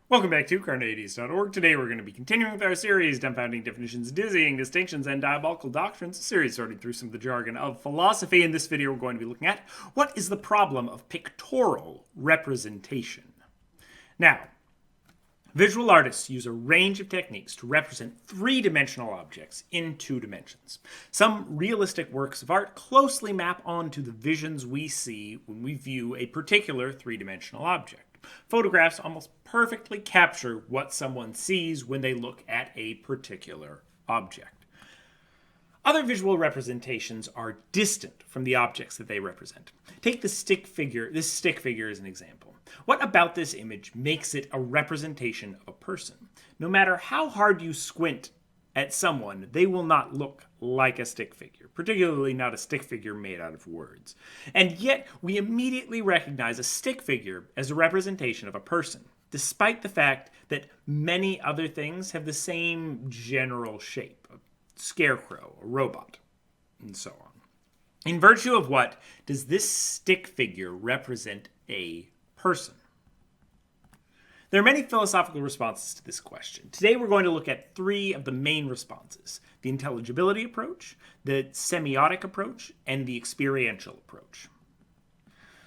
Welcome back to Carneades.org. Today we're going to be continuing with our series, Dumbfounding Definitions, Dizzying Distinctions, and Diabolical Doctrines, a series sorting through some of the jargon of philosophy. In this video we're going to be looking at what is the problem of pictorial representation. Now, visual artists use a range of techniques to represent three-dimensional objects in two dimensions. Some realistic works of art closely map onto the visions we see when we view a particular three-dimensional object. Photographs almost perfectly capture what someone sees when they look at a particular object. Other visual representations are distant from the objects that they represent. Take this stick figure as an example. What about this image makes it a representation of a person? No matter how hard you squint at someone, they will not look like a stick figure, particularly not a stick figure made out of words. And yet, we immediately recognize a stick figure as a representation of a person, despite the fact that many other things have the same general shape, a scarecrow, a robot, and so on. In virtue of what does this stick figure represent a person? There are many philosophical responses to this question. Today we're going to look at three of the main responses: the Intelligibility Approach, the Semiotic Approach, and the Experiential Approach.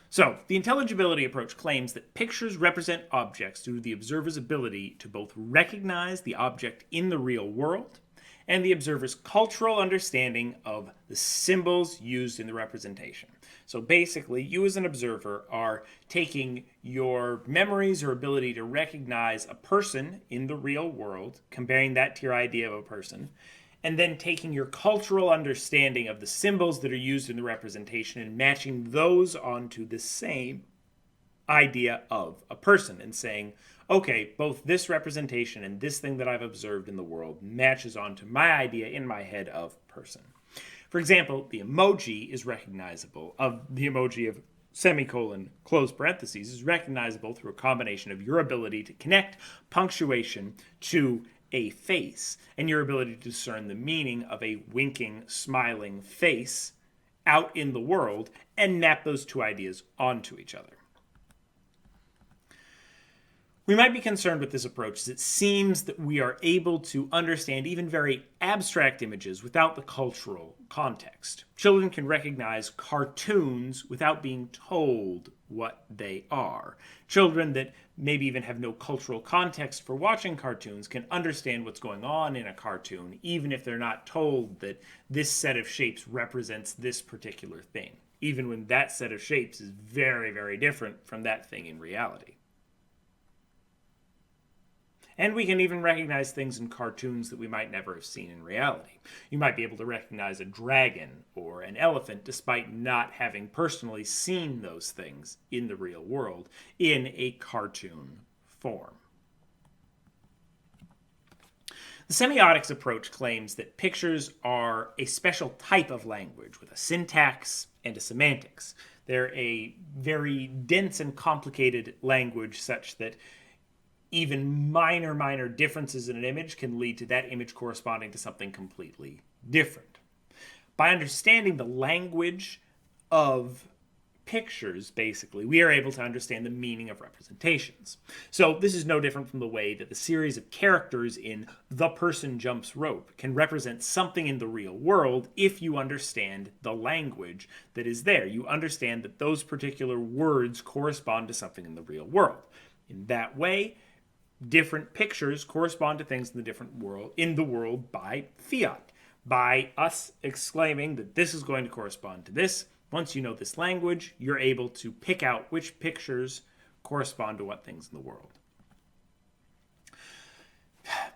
So, the Intelligibility Approach claims that pictures represent objects due to the observer's ability to both recognize the object in the real world and the observer's cultural understanding of the symbols used in the representation. So basically, you as an observer are taking your memories or ability to recognize a person in the real world, comparing that to your idea of a person, and then taking your cultural understanding of the symbols that are used in the representation and matching those onto the same idea of a person and saying, okay, both this representation and this thing that I've observed in the world matches onto my idea in my head of person. For example, the emoji is recognizable, the emoji of semicolon, close parentheses, is recognizable through a combination of your ability to connect punctuation to a face and your ability to discern the meaning of a winking, smiling face out in the world and map those two ideas onto each other. We might be concerned with this approach as it seems that we are able to understand even very abstract images without the cultural context. Children can recognize cartoons without being told what they are. Children that maybe even have no cultural context for watching cartoons can understand what's going on in a cartoon, even if they're not told that this set of shapes represents this particular thing, even when that set of shapes is very, very different from that thing in reality. And we can even recognize things in cartoons that we might never have seen in reality. You might be able to recognize a dragon or an elephant despite not having personally seen those things in the real world in a cartoon form. The semiotics approach claims that pictures are a special type of language with a syntax and a semantics. They're a very dense and complicated language such that even minor differences in an image can lead to that image corresponding to something completely different. By understanding the language of pictures, basically, we are able to understand the meaning of representations. So this is no different from the way that the series of characters in The Person Jumps Rope can represent something in the real world if you understand the language that is there. You understand that those particular words correspond to something in the real world. In that way, different pictures correspond to things in the world by fiat, by us exclaiming that this is going to correspond to this. Once you know this language, you're able to pick out which pictures correspond to what things in the world.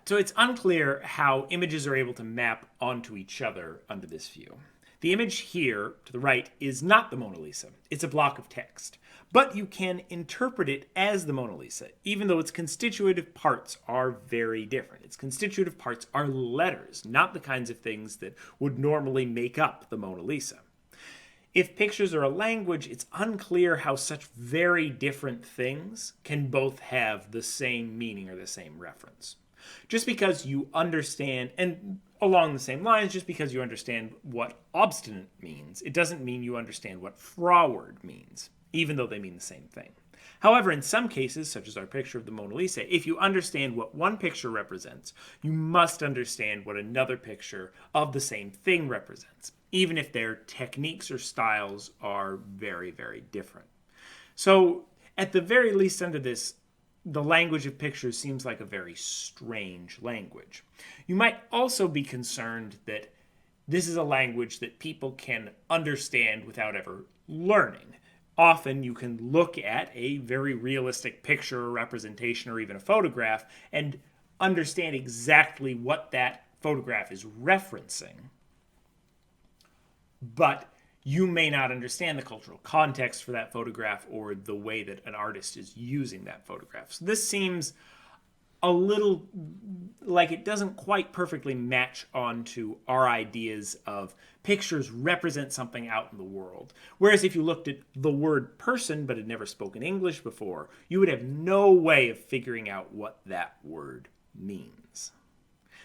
So it's unclear how images are able to map onto each other under this view. The image here to the right is not the Mona Lisa. It's a block of text. But you can interpret it as the Mona Lisa, even though its constitutive parts are very different. Its constitutive parts are letters, not the kinds of things that would normally make up the Mona Lisa. If pictures are a language, it's unclear how such very different things can both have the same meaning or the same reference. Just because you understand, and along the same lines, just because you understand what obstinate means, it doesn't mean you understand what froward means, even though they mean the same thing. However, in some cases, such as our picture of the Mona Lisa, if you understand what one picture represents, you must understand what another picture of the same thing represents, even if their techniques or styles are very, very different. So, at the very least under this, the language of pictures seems like a very strange language. You might also be concerned that this is a language that people can understand without ever learning. Often you can look at a very realistic picture or representation or even a photograph and understand exactly what that photograph is referencing. But you may not understand the cultural context for that photograph or the way that an artist is using that photograph. So this seems a little like it doesn't quite perfectly match onto our ideas of pictures represent something out in the world. Whereas if you looked at the word person but had never spoken English before, you would have no way of figuring out what that word means.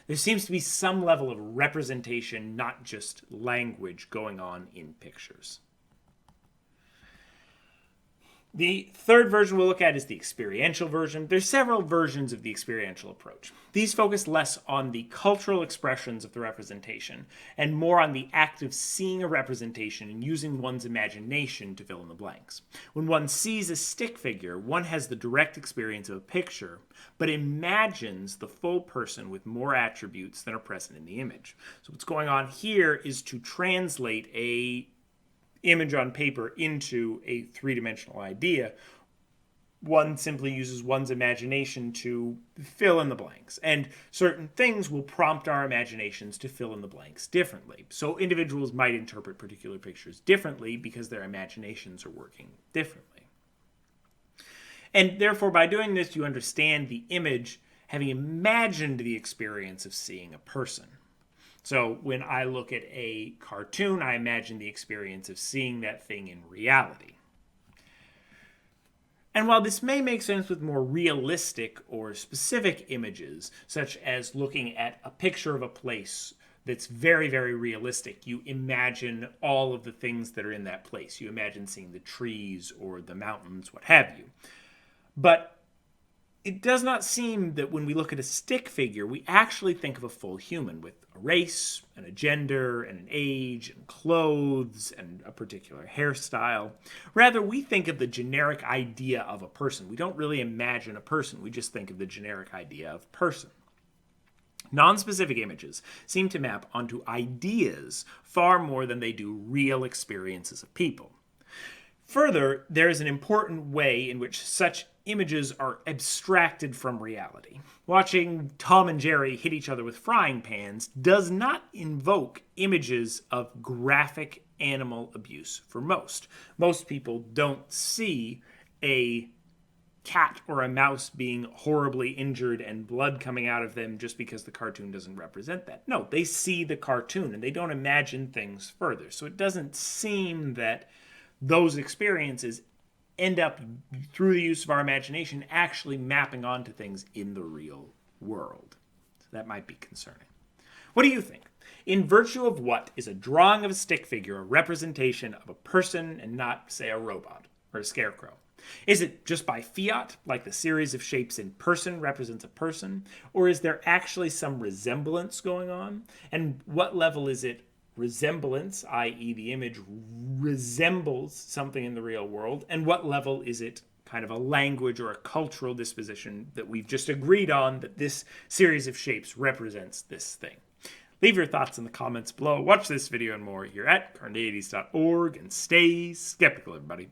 There seems to be some level of representation, not just language, going on in pictures. The third version we'll look at is the experiential version. There's several versions of the experiential approach. These focus less on the cultural expressions of the representation and more on the act of seeing a representation and using one's imagination to fill in the blanks. When one sees a stick figure, one has the direct experience of a picture, but imagines the full person with more attributes than are present in the image. So what's going on here is to translate a image on paper into a three-dimensional idea. One simply uses one's imagination to fill in the blanks, and certain things will prompt our imaginations to fill in the blanks differently. So individuals might interpret particular pictures differently because their imaginations are working differently. And therefore, by doing this, you understand the image having imagined the experience of seeing a person. So when I look at a cartoon, I imagine the experience of seeing that thing in reality. And while this may make sense with more realistic or specific images, such as looking at a picture of a place that's very, very realistic, you imagine all of the things that are in that place. You imagine seeing the trees or the mountains, what have you. But it does not seem that when we look at a stick figure, we actually think of a full human with a race and a gender and an age and clothes and a particular hairstyle. Rather, we think of the generic idea of a person. We don't really imagine a person. We just think of the generic idea of person. Non-specific images seem to map onto ideas far more than they do real experiences of people. Further, there is an important way in which such images are abstracted from reality. Watching Tom and Jerry hit each other with frying pans does not invoke images of graphic animal abuse for most. Most people don't see a cat or a mouse being horribly injured and blood coming out of them just because the cartoon doesn't represent that. No, they see the cartoon and they don't imagine things further. So it doesn't seem that those experiences end up, through the use of our imagination, actually mapping onto things in the real world. So that might be concerning. What do you think? In virtue of what is a drawing of a stick figure a representation of a person and not, say, a robot or a scarecrow? Is it just by fiat, like the series of shapes in person represents a person? Or is there actually some resemblance going on? And what level is it resemblance, i.e. the image resembles something in the real world, and what level is it kind of a language or a cultural disposition that we've just agreed on that this series of shapes represents this thing? Leave your thoughts in the comments below. Watch this video and more here at Carneades.org, and stay skeptical, everybody.